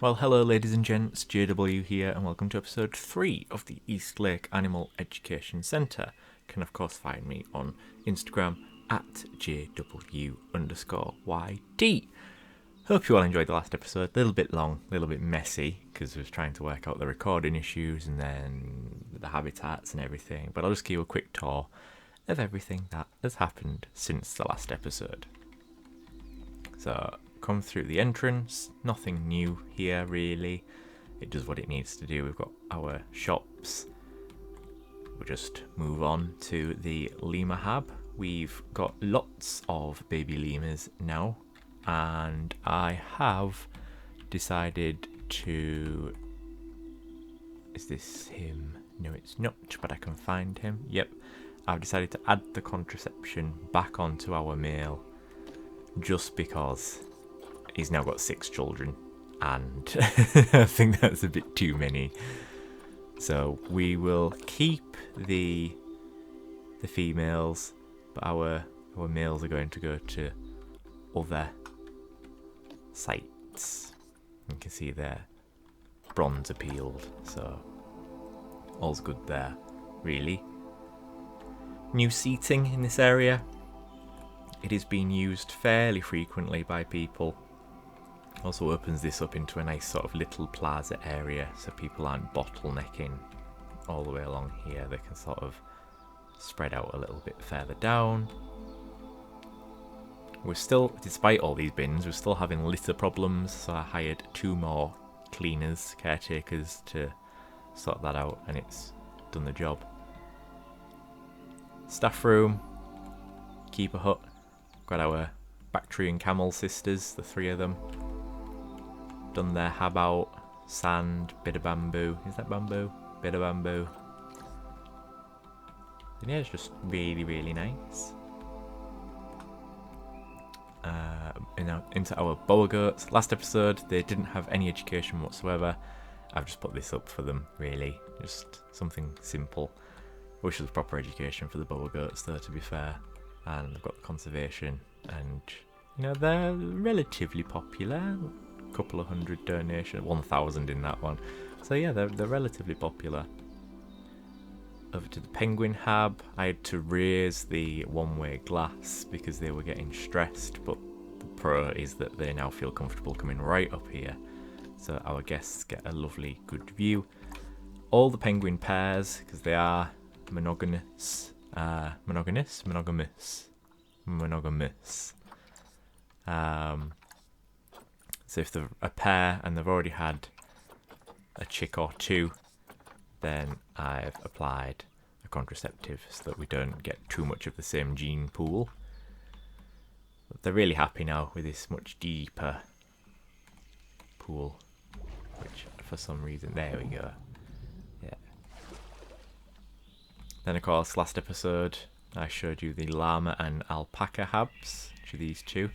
Well, hello ladies and gents, JW here and welcome to episode 3 of the East Lake Animal Education Centre. You can of course find me on Instagram at JW_YD. Hope you all enjoyed the last episode. A little bit long, a little bit messy because I was trying to work out the recording issues and then the habitats and everything, but I'll just give you a quick tour of everything that has happened since the last episode. So, come through the entrance, nothing new here really, it does what it needs to do. We've got our shops, we'll just move on to the lemur hab. We've got lots of baby lemurs now, and I have decided to... Is this him? No, it's not, but I can find him. Yep, I've decided to add the contraception back onto our male just because he's now got 6 children and I think that's a bit too many. So we will keep the females, but our males are going to go to other sites. You can see their bronze appealed, so all's good there, really. New seating in this area. It is being used fairly frequently by people. Also opens this up into a nice sort of little plaza area, so people aren't bottlenecking all the way along here. They can sort of spread out a little bit further down. We're still, despite all these bins, we're still having litter problems, so I hired 2 more cleaners, caretakers, to sort that out, and it's done the job. Staff room, keeper hut. Got our Bactrian camel sisters, the 3 of them. Done their hab out, sand, bit of bamboo. Is that bamboo? Bit of bamboo. And yeah, it's just really, really nice. Into our boa goats. Last episode, they didn't have any education whatsoever. I've just put this up for them, really. Just something simple. Wish there was proper education for the boa goats, though, to be fair. And they've got the conservation, and you know, they're relatively popular. Couple of hundred donations, 1,000 in that one. So yeah, they're relatively popular. Over to the penguin hab. I had to raise the one-way glass because they were getting stressed, but the pro is that they now feel comfortable coming right up here, so our guests get a lovely good view. All the penguin pairs, because they are monogamous. So if they're a pair and they've already had a chick or 2, then I've applied a contraceptive so that we don't get too much of the same gene pool. But they're really happy now with this much deeper pool, which for some reason, there we go. Yeah. Then of course, last episode I showed you the llama and alpaca habs, which are these 2.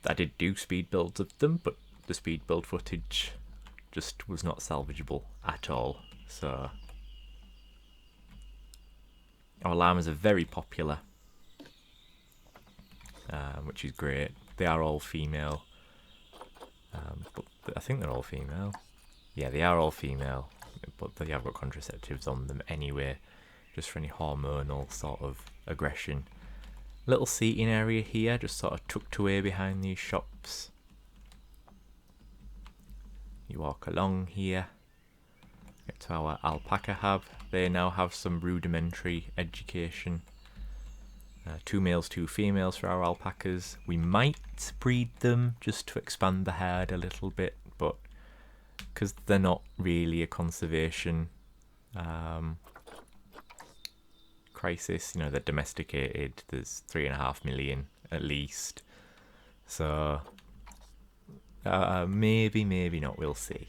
I did do speed builds of them, but the speed build footage just was not salvageable at all. So our llamas are very popular, which is great. They are all female, but I think they're all female. Yeah, they are all female, but they have got contraceptives on them anyway, just for any hormonal sort of aggression. Little seating area here, just sort of tucked away behind these shops. You walk along here, get to our alpaca hab. They now have some rudimentary education. 2 males, 2 females for our alpacas. We might breed them just to expand the herd a little bit, but because they're not really a conservation crisis, you know, they're domesticated. There's 3.5 million at least, so maybe not, we'll see.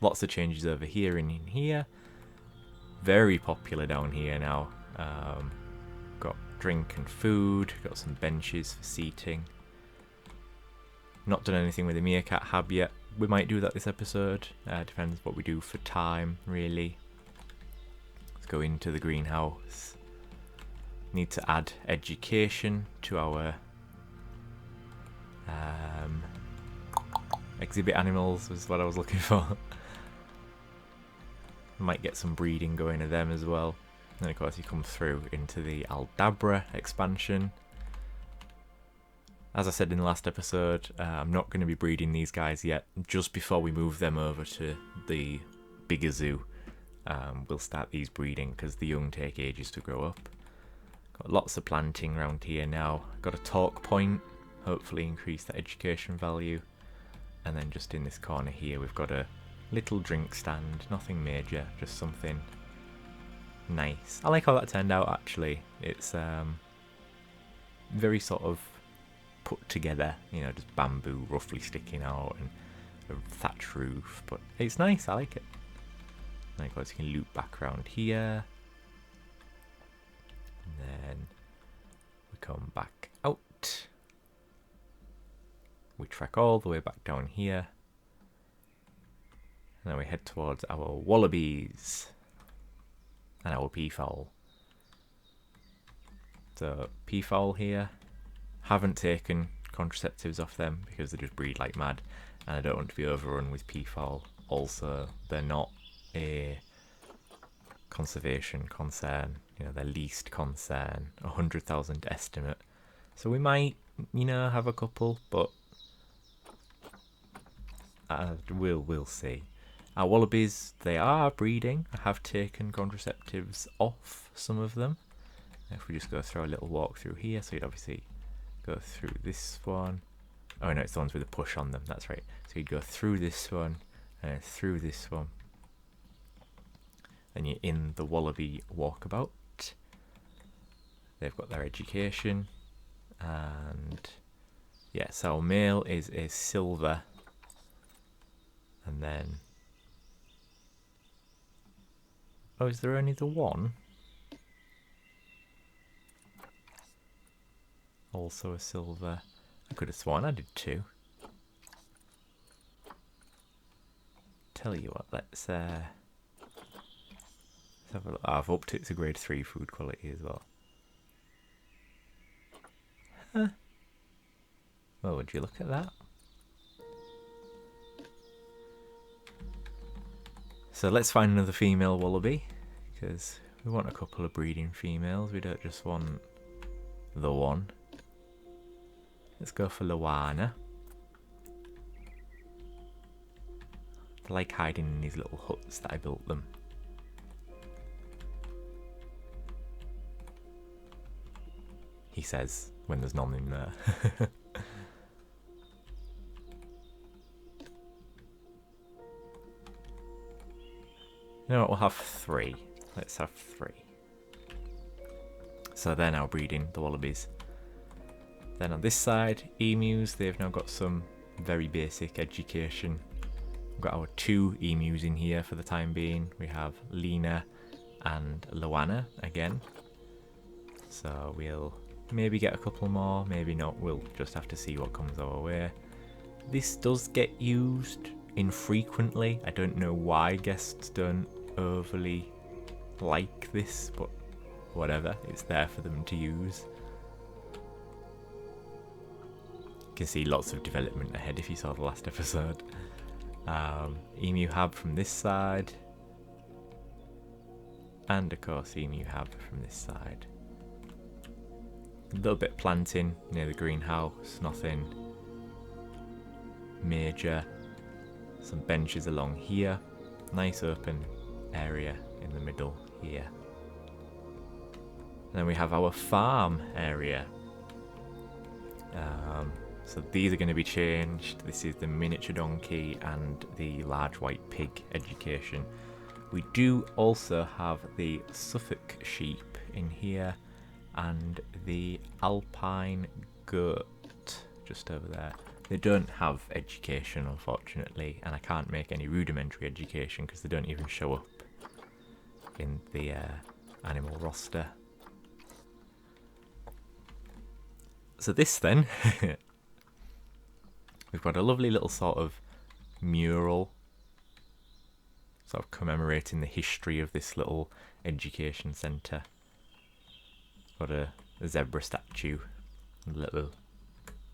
Lots of changes over here and in here. Very popular down here now. Got drink and food, got some benches for seating. Not done anything with the meerkat hab yet. We might do that this episode, depends what we do for time, really. Let's go into the greenhouse. Need to add education to our exhibit animals was what I was looking for. Might get some breeding going of them as well. And of course you come through into the Aldabra expansion. As I said in the last episode, I'm not going to be breeding these guys yet. Just before we move them over to the bigger zoo, we'll start these breeding because the young take ages to grow up. Got lots of planting around here now. Got a talk point, hopefully increase the education value. And then just in this corner here we've got a little drink stand, nothing major, just something nice. I like how that turned out actually. It's very sort of put together, you know, just bamboo roughly sticking out and a thatch roof, but it's nice, I like it. And of course you can loop back around here. And then we come back out. We track all the way back down here. And then we head towards our wallabies and our peafowl. So peafowl here, haven't taken contraceptives off them because they just breed like mad, and I don't want to be overrun with peafowl. Also, they're not a conservation concern, you know, their least concern, 100,000 estimate. So we might, you know, have a couple, but we'll see. Our wallabies, they are breeding. I have taken contraceptives off some of them. If we just go through a little walk through here, so you'd obviously go through this one. Oh no, it's the ones with a push on them, that's right. So you'd go through this one, and through this one. Then you're in the wallaby walkabout. They've got their education. And yeah, so our male is a silver. And then... oh, is there only the one? Also a silver. I could have sworn I did two. Tell you what, let's have a look. I've upped it to grade 3 food quality as well. Huh. Well, would you look at that? So let's find another female wallaby, because we want a couple of breeding females. We don't just want the one. Let's go for Luana. They like hiding in these little huts that I built them. He says when there's none in there. You know what, we'll have 3. Let's have 3. So they're now breeding, the wallabies. Then on this side, emus, they've now got some very basic education. We've got our 2 emus in here for the time being. We have Lena and Luana again. So we'll maybe get a couple more, maybe not. We'll just have to see what comes our way. This does get used infrequently. I don't know why guests don't overly like this, but whatever, it's there for them to use. You can see lots of development ahead if you saw the last episode. Emu hab from this side, and of course emu hab from this side. A little bit planting near the greenhouse, nothing major. Some benches along here, nice open area in the middle here. And then we have our farm area. So these are going to be changed. This is the miniature donkey and the large white pig education. We do also have the Suffolk sheep in here and the alpine goat just over there. They don't have education, unfortunately, and I can't make any rudimentary education because they don't even show up in the animal roster. So this then, we've got a lovely little sort of mural, sort of commemorating the history of this little education centre. Got a zebra statue, a little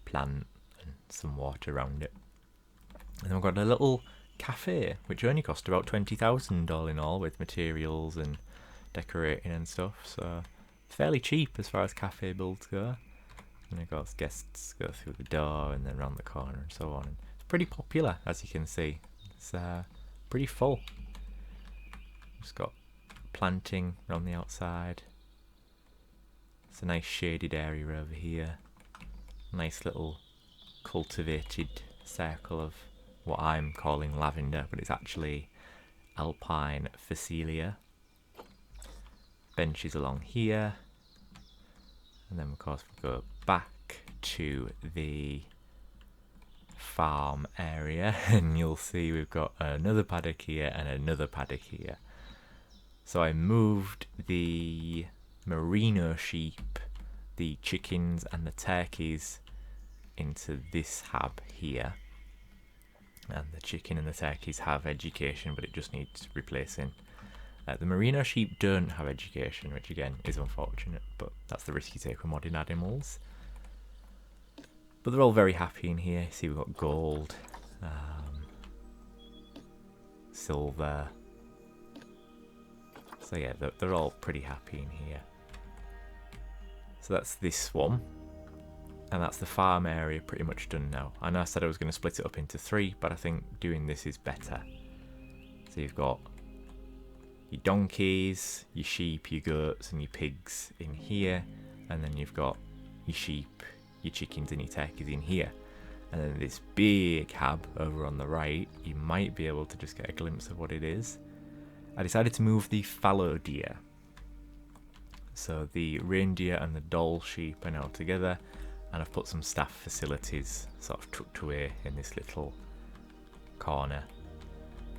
plant and some water around it. And then we've got a little cafe, which only cost about 20,000 all in all, with materials and decorating and stuff. So fairly cheap as far as cafe builds go. And of course, guests go through the door and then round the corner and so on. And it's pretty popular, as you can see. It's pretty full. Just got planting around the outside. It's a nice shaded area over here. Nice little cultivated circle of what I'm calling lavender, but it's actually alpine phacelia. Benches along here. And then of course we go back to the farm area and you'll see we've got another paddock here and another paddock here. So I moved the merino sheep, the chickens and the turkeys into this hab here. And the chicken and the turkeys have education, but it just needs replacing. The merino sheep don't have education, which again is unfortunate, but that's the risk you take with modern animals. But they're all very happy in here. See, we've got gold, silver. So yeah, they're all pretty happy in here. So that's this one. And that's the farm area pretty much done now. I know I said I was going to split it up into 3, but I think doing this is better. So you've got your donkeys, your sheep, your goats and your pigs in here. And then you've got your sheep, your chickens and your turkeys in here. And then this big hab over on the right, you might be able to just get a glimpse of what it is. I decided to move the fallow deer. So the reindeer and the Dall sheep are now together. And I've put some staff facilities sort of tucked away in this little corner.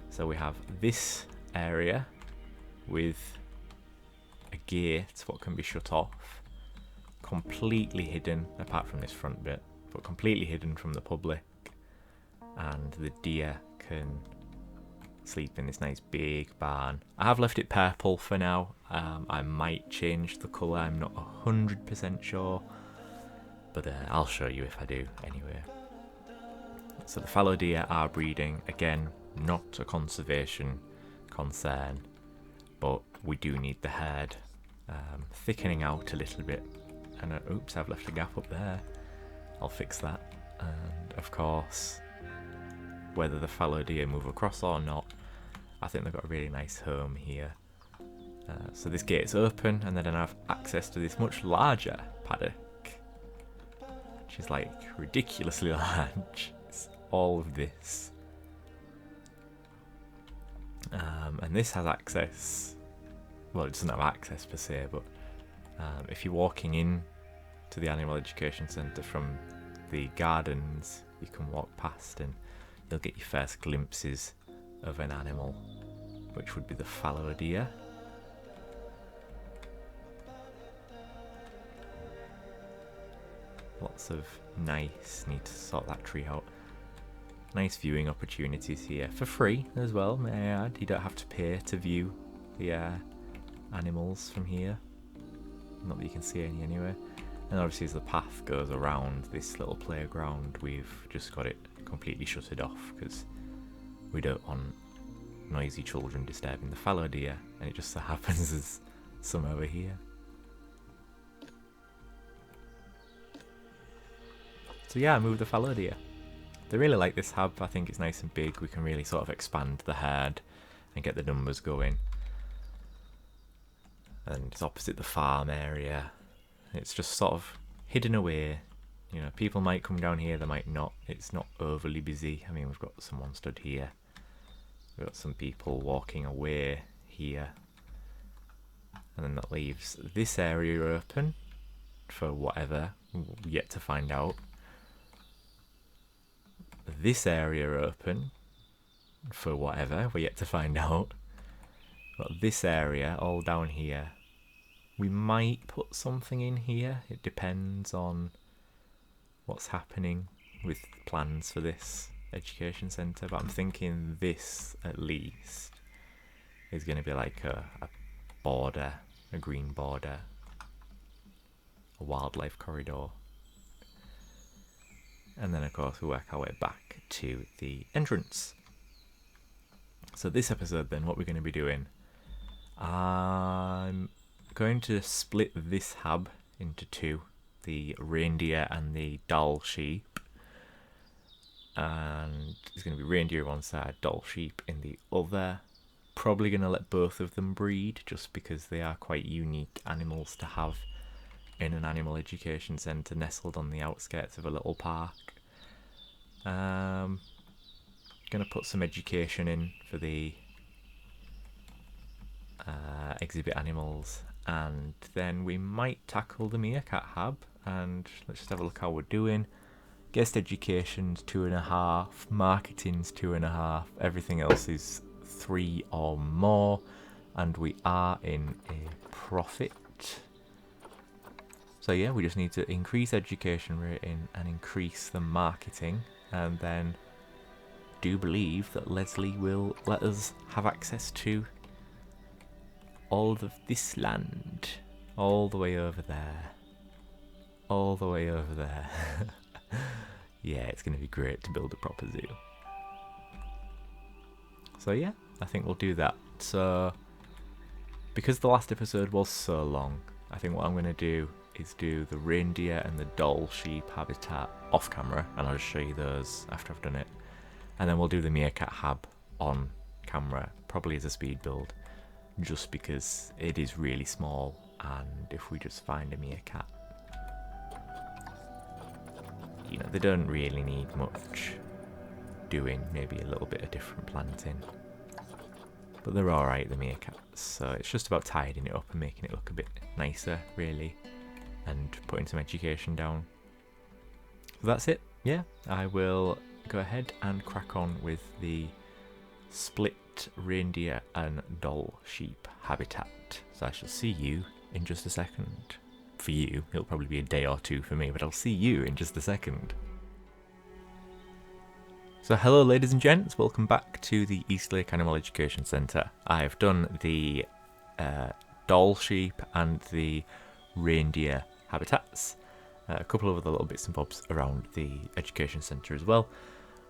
So we have this area with a gate, what can be shut off, completely hidden, apart from this front bit, but completely hidden from the public. And the deer can sleep in this nice big barn. I have left it purple for now. I might change the colour, I'm not 100% sure. But I'll show you if I do anyway. So the fallow deer are breeding. Again, not a conservation concern, but we do need the herd thickening out a little bit. And oops, I've left a gap up there. I'll fix that. And of course, whether the fallow deer move across or not, I think they've got a really nice home here. So this gate's open, and then I have access to this much larger paddock. Which is like ridiculously large. It's all of this. And this has access, well, it doesn't have access per se, but if you're walking in to the Animal Education Centre from the gardens, you can walk past and you'll get your first glimpses of an animal, which would be the fallow deer. Lots of nice, need to sort that tree out. Nice viewing opportunities here for free as well, may I add. You don't have to pay to view the animals from here. Not that you can see any anyway. And obviously as the path goes around this little playground, we've just got it completely shuttered off because we don't want noisy children disturbing the fallow deer, and it just so happens there's some over here. So yeah, I moved the fallow deer. They really like this hab. I think it's nice and big. We can really sort of expand the herd and get the numbers going. And it's opposite the farm area. It's just sort of hidden away. You know, people might come down here, they might not. It's not overly busy. I mean, we've got someone stood here. We've got some people walking away here. And then that leaves this area open for whatever, yet to find out. This area open for whatever, we're yet to find out. But this area, all down here, we might put something in here. It depends on what's happening with plans for this education centre. But I'm thinking this, at least, is going to be like a border, a green border, a wildlife corridor. And then of course we work our way back to the entrance. So this episode then, what we're going to be doing, I'm going to split this hab into two, the Reindeer and the Dall Sheep. And it's going to be Reindeer on one side, Dall Sheep in the other. Probably going to let both of them breed, just because they are quite unique animals to have in an animal education centre nestled on the outskirts of a little park. Going to put some education in for the exhibit animals, and then we might tackle the meerkat hab, and let's just have a look how we're doing. Guest education's 2.5, marketing's 2.5, everything else is 3 or more, and we are in a profit. So yeah, we just need to increase education rating and increase the marketing, and then do believe that Leslie will let us have access to all of this land, all the way over there, all the way over there. Yeah, it's going to be great to build a proper zoo. So yeah, I think we'll do that. So, because the last episode was so long, I think what I'm going to do is do the Reindeer and the Dall Sheep habitat off camera, and I'll just show you those after I've done it. And then we'll do the Meerkat hab on camera, probably as a speed build, just because it is really small, and if we just find a meerkat, you know, they don't really need much doing, maybe a little bit of different planting. But they're alright, the meerkats, so it's just about tidying it up and making it look a bit nicer, really, and putting some education down. So that's it, yeah. I will go ahead and crack on with the split Reindeer and Dall Sheep habitat. So I shall see you in just a second. For you, it'll probably be a day or two for me, but I'll see you in just a second. So hello ladies and gents, welcome back to the Eastlake Animal Education Centre. I've done the Dall Sheep and the Reindeer habitats, a couple of other little bits and bobs around the education centre as well.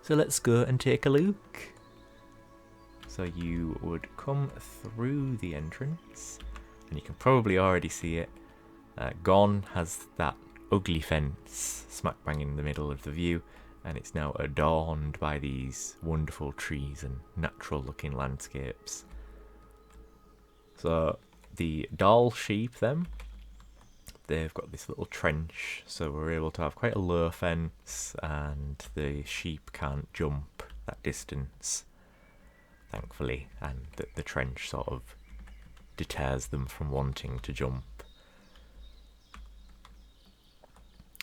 So let's go and take a look. So you would come through the entrance, and you can probably already see it. Gone has that ugly fence smack bang in the middle of the view, and it's now adorned by these wonderful trees and natural looking landscapes. So the Dall Sheep then, they've got this little trench, so we're able to have quite a low fence, and the sheep can't jump that distance, thankfully, and the trench sort of deters them from wanting to jump.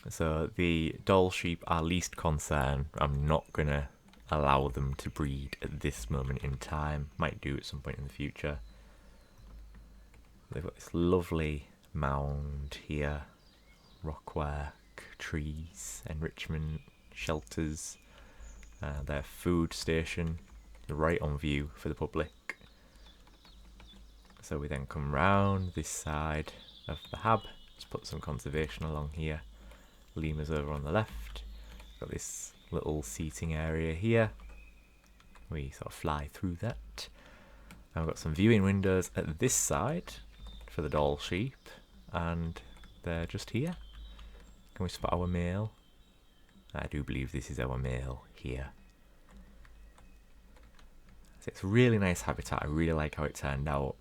So the Dall Sheep are least concern. I'm not going to allow them to breed at this moment in time. Might do at some point in the future. They've got this lovely mound here, rockwork, trees, enrichment, shelters, their food station, right on view for the public. So we then come round this side of the hab, just put some conservation along here. Lemurs over on the left. Got this little seating area here. We sort of fly through that. And we've got some viewing windows at this side for the Dall Sheep, and they're just here. Can we spot our male? I do believe this is our male here. So it's a really nice habitat. I really like how it turned out.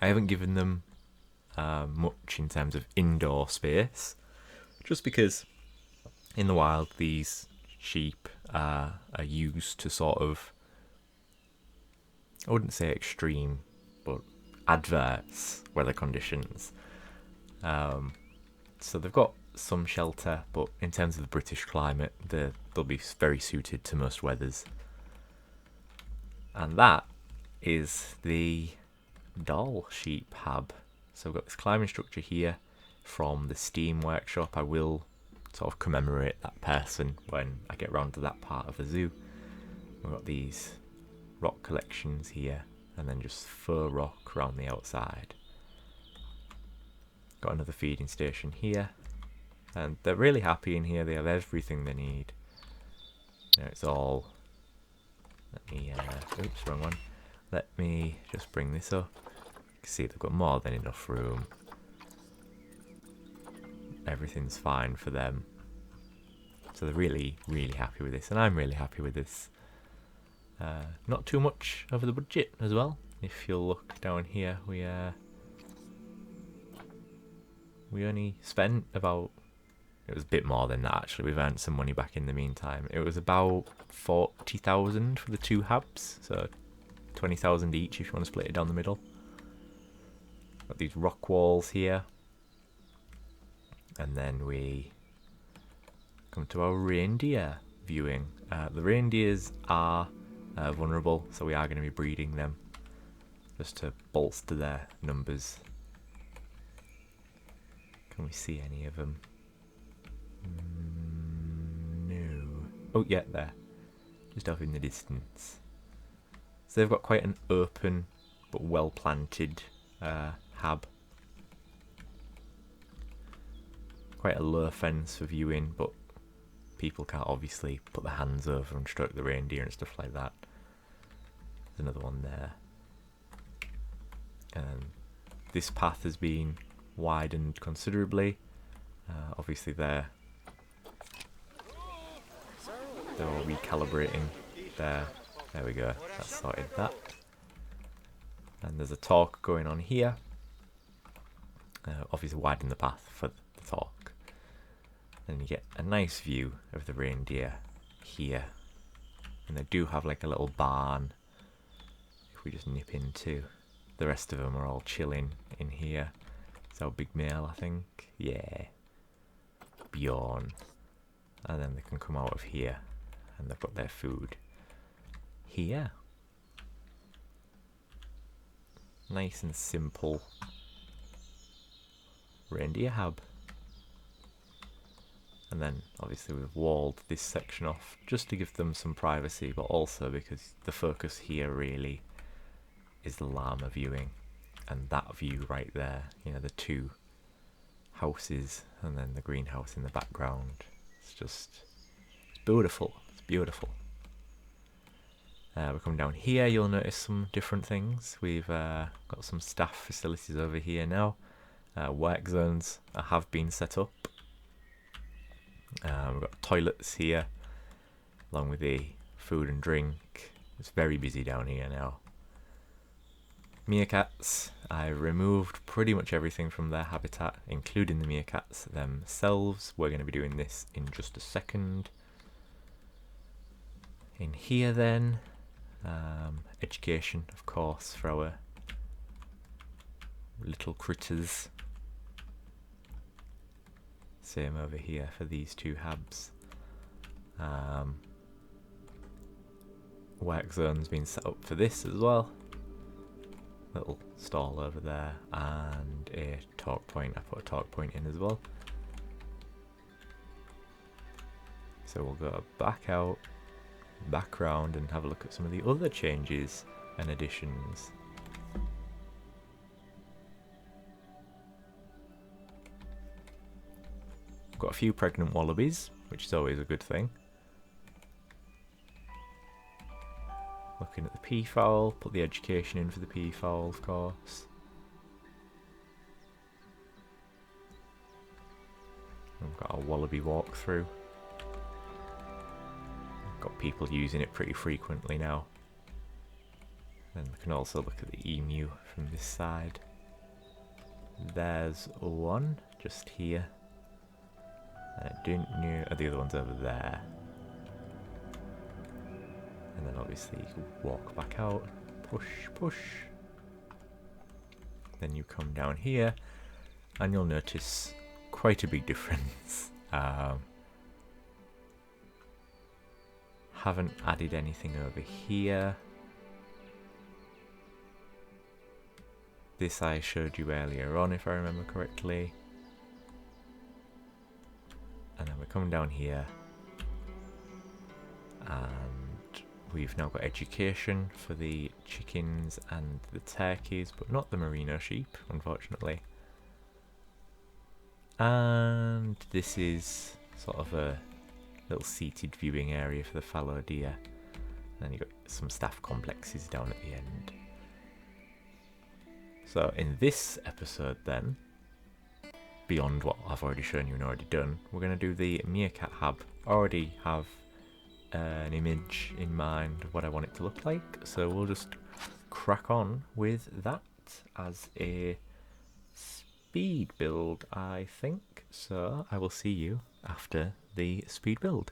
I haven't given them much in terms of indoor space, just because in the wild these sheep are used to sort of, I wouldn't say extreme, but adverse weather conditions. So they've got some shelter, but in terms of the British climate, they'll be very suited to most weathers. And that is the Dall Sheep hab. So we've got this climbing structure here from the steam workshop. I will sort of commemorate that person when I get round to that part of the zoo. We've got these rock collections here, and then just faux rock around the outside. Got another feeding station here. And they're really happy in here. They have everything they need. You know, it's all... Let me... oops, wrong one. Let me just bring this up. You can see they've got more than enough room. Everything's fine for them. So they're really, really happy with this. And I'm really happy with this. Not too much over the budget as well. If you'll look down here, we only spent about... It was a bit more than that actually. We've earned some money back in the meantime. It was about 40,000 for the 2 hubs. So 20,000 each if you want to split it down the middle. Got these rock walls here. And then we come to our reindeer viewing. The reindeers are vulnerable, so we are going to be breeding them just to bolster their numbers. Can we see any of them? No. Oh yeah, there. Just off in the distance. So they've got quite an open but well planted hab. Quite a low fence for viewing, but people can't obviously put their hands over and stroke the reindeer and stuff like that. There's another one there. This path has been widened considerably. Obviously they're all recalibrating there. There we go, that's sorted that. And there's a talk going on here. Obviously widen the path for the talk. And you get a nice view of the reindeer here. And they do have like a little barn if we just nip into. The rest of them are all chilling in here. It's our big male, I think. Yeah. Bjorn. And then they can come out of here and they've got their food here. Nice and simple reindeer hub. And then obviously we've walled this section off just to give them some privacy, but also because the focus here really is the llama viewing. And that view right there, you know, the 2 houses and then the greenhouse in the background. It's beautiful. It's beautiful. We come down here, you'll notice some different things. We've got some staff facilities over here now. Work zones have been set up. We've got toilets here, along with the food and drink. It's very busy down here now. Meerkats, I removed pretty much everything from their habitat, including the meerkats themselves. We're going to be doing this in just a second. In here then, education of course for our little critters. Same over here for these 2 habs. Work zone's been set up for this as well. Little stall over there and a talk point. I put a talk point in as well. So we'll go back out, back round and have a look at some of the other changes and additions. Got a few pregnant wallabies, which is always a good thing. Looking at the peafowl, put the education in for the peafowl, of course. We've got a wallaby walkthrough. Got people using it pretty frequently now. Then we can also look at the emu from this side. There's one just here. I didn't know. The other one's over there. And then obviously you can walk back out, push, push. Then you come down here and you'll notice quite a big difference. Haven't added anything over here. This I showed you earlier on if I remember correctly. And then we're coming down here and we've now got education for the chickens and the turkeys, but not the merino sheep, unfortunately. And this is sort of a little seated viewing area for the fallow deer. And then you've got some staff complexes down at the end. So in this episode then, beyond what I've already shown you and already done, we're going to do the meerkat hab. I already have an image in mind of what I want it to look like, so we'll just crack on with that as a speed build, I think. So I will see you after the speed build.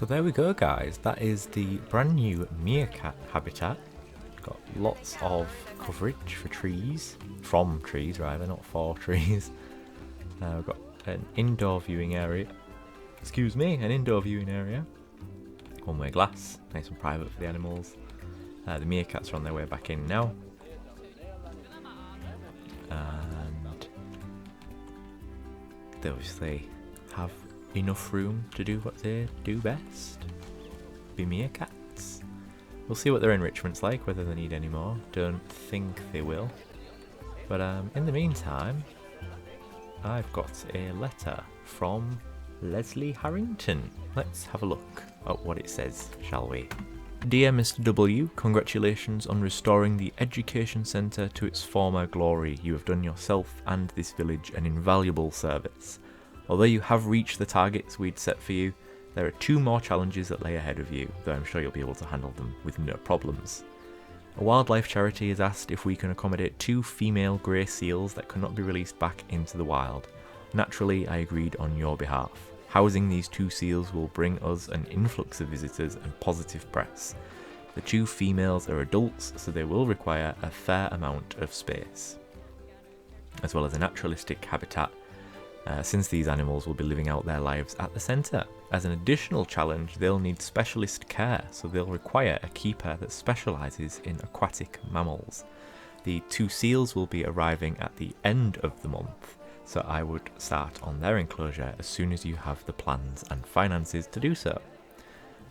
So there we go, guys. That is the brand new meerkat habitat. Got lots of coverage for trees, from trees rather, not for trees. We've got an indoor viewing area. Excuse me, an indoor viewing area. One-way glass, nice and private for the animals. The meerkats are on their way back in now. And they obviously have enough room to do what they do best. Be meerkats. We'll see what their enrichment's like, whether they need any more. Don't think they will. But in the meantime, I've got a letter from Leslie Harrington. Let's have a look at what it says, shall we? Dear Mr. W, congratulations on restoring the Education Centre to its former glory. You have done yourself and this village an invaluable service. Although you have reached the targets we'd set for you, there are 2 more challenges that lay ahead of you, though I'm sure you'll be able to handle them with no problems. A wildlife charity has asked if we can accommodate 2 female grey seals that cannot be released back into the wild. Naturally, I agreed on your behalf. Housing these 2 seals will bring us an influx of visitors and positive press. The 2 females are adults, so they will require a fair amount of space, as well as a naturalistic habitat, since these animals will be living out their lives at the centre. As an additional challenge, they'll need specialist care, so they'll require a keeper that specialises in aquatic mammals. The 2 seals will be arriving at the end of the month, so I would start on their enclosure as soon as you have the plans and finances to do so.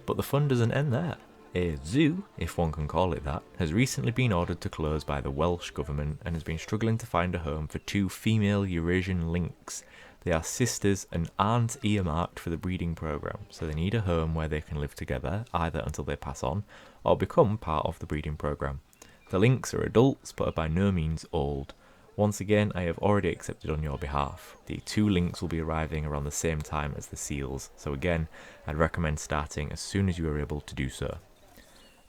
But the fun doesn't end there. A zoo, if one can call it that, has recently been ordered to close by the Welsh government and has been struggling to find a home for 2 female Eurasian lynx. They are sisters and aren't earmarked for the breeding programme, so they need a home where they can live together, either until they pass on, or become part of the breeding programme. The lynx are adults, but are by no means old. Once again, I have already accepted on your behalf. The 2 lynx will be arriving around the same time as the seals, so again, I'd recommend starting as soon as you are able to do so.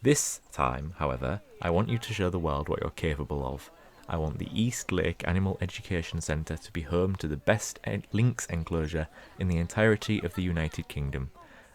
This time, however, I want you to show the world what you're capable of. I want the East Lake Animal Education Centre to be home to the best lynx enclosure in the entirety of the United Kingdom.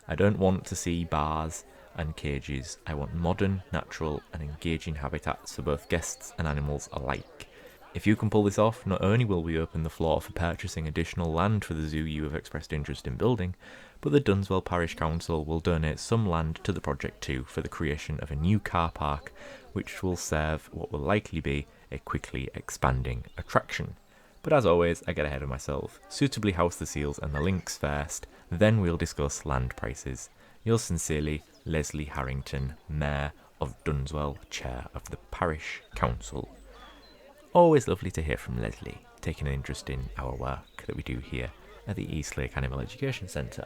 I don't want to see bars and cages. I want modern, natural and engaging habitats for both guests and animals alike. If you can pull this off, not only will we open the floor for purchasing additional land for the zoo you have expressed interest in building, but the Dunswell Parish Council will donate some land to the project too for the creation of a new car park, which will serve what will likely be a quickly expanding attraction. But as always, I get ahead of myself. Suitably house the seals and the lynx first, then we'll discuss land prices. Yours sincerely, Leslie Harrington, Mayor of Dunswell, Chair of the Parish Council. Always lovely to hear from Leslie, taking an interest in our work that we do here at the East Lake Animal Education Centre.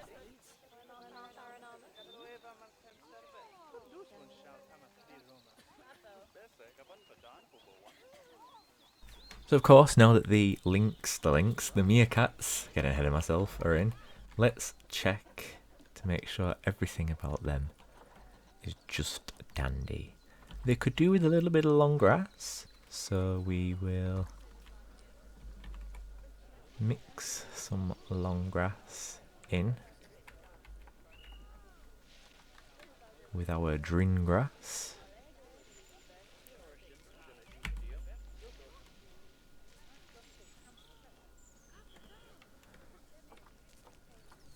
So of course, now that the meerkats, getting ahead of myself, are in, let's check to make sure everything about them is just dandy. They could do with a little bit of long grass, so we will mix some long grass in with our drin grass.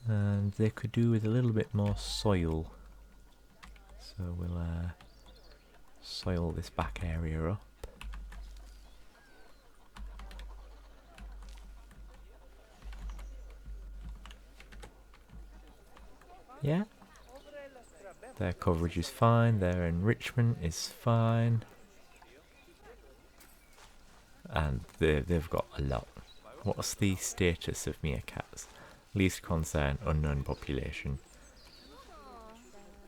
And they could do with a little bit more soil, so we'll soil this back area up. Yeah, their coverage is fine, their enrichment is fine, and they've got a lot. What's the status of meerkats? Least concern, unknown population.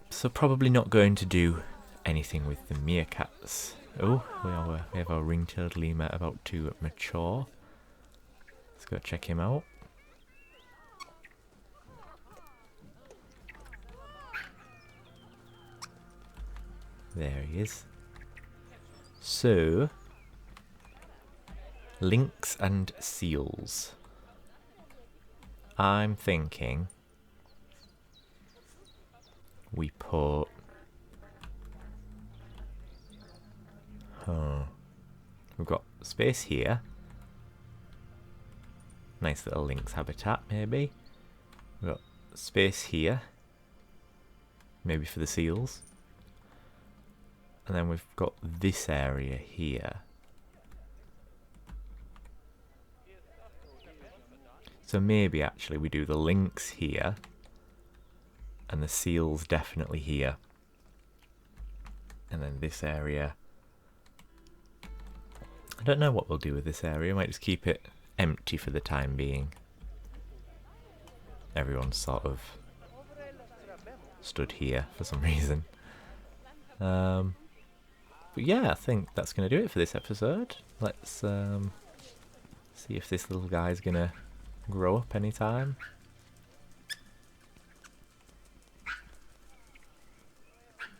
So probably not going to do anything with the meerkats. Oh, we have our ring-tailed lemur about to mature. Let's go check him out. There he is. So, lynx and seals. I'm thinking we put... We've got space here. Nice little lynx habitat, maybe. We've got space here. Maybe for the seals. And then we've got this area here. So maybe actually we do the lynx here. And the seals definitely here. And then this area. I don't know what we'll do with this area. We might just keep it empty for the time being. Everyone's sort of stood here for some reason. But yeah, I think that's going to do it for this episode. Let's see if this little guy's going to grow up anytime.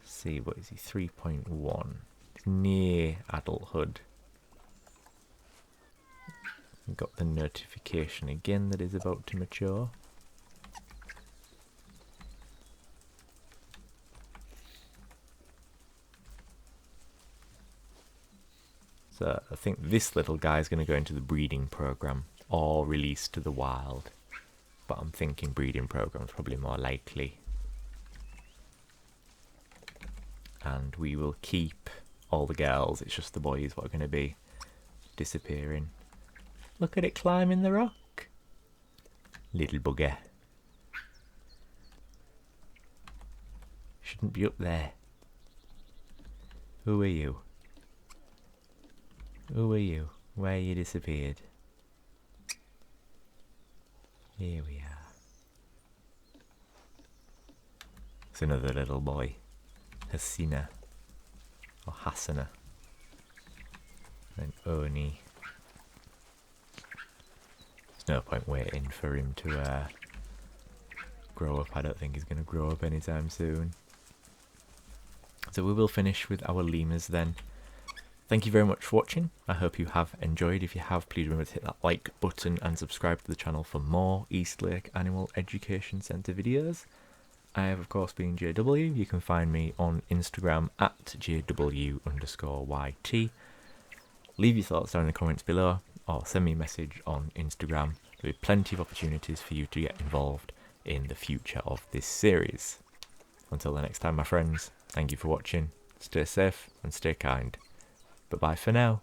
See, what is he? 3.1. It's near adulthood. Got the notification again that is about to mature. So I think this little guy is going to go into the breeding program or released to the wild. But I'm thinking breeding program is probably more likely. And we will keep all the girls. It's just the boys what are going to be disappearing. Look at it climbing the rock. Little bugger. Shouldn't be up there. Who are you? Who are you? Where you disappeared? Here we are. It's another little boy. Hasina. Or Hasana. And Oni. There's no point waiting for him to grow up. I don't think he's going to grow up anytime soon. So we will finish with our lemurs then. Thank you very much for watching. I hope you have enjoyed. If you have, please remember to hit that like button and subscribe to the channel for more Eastlake Animal Education Centre videos. I have of course been JW. You can find me on Instagram at JW_YT. Leave your thoughts down in the comments below or send me a message on Instagram. There will be plenty of opportunities for you to get involved in the future of this series. Until the next time, my friends, thank you for watching. Stay safe and stay kind. Bye-bye for now.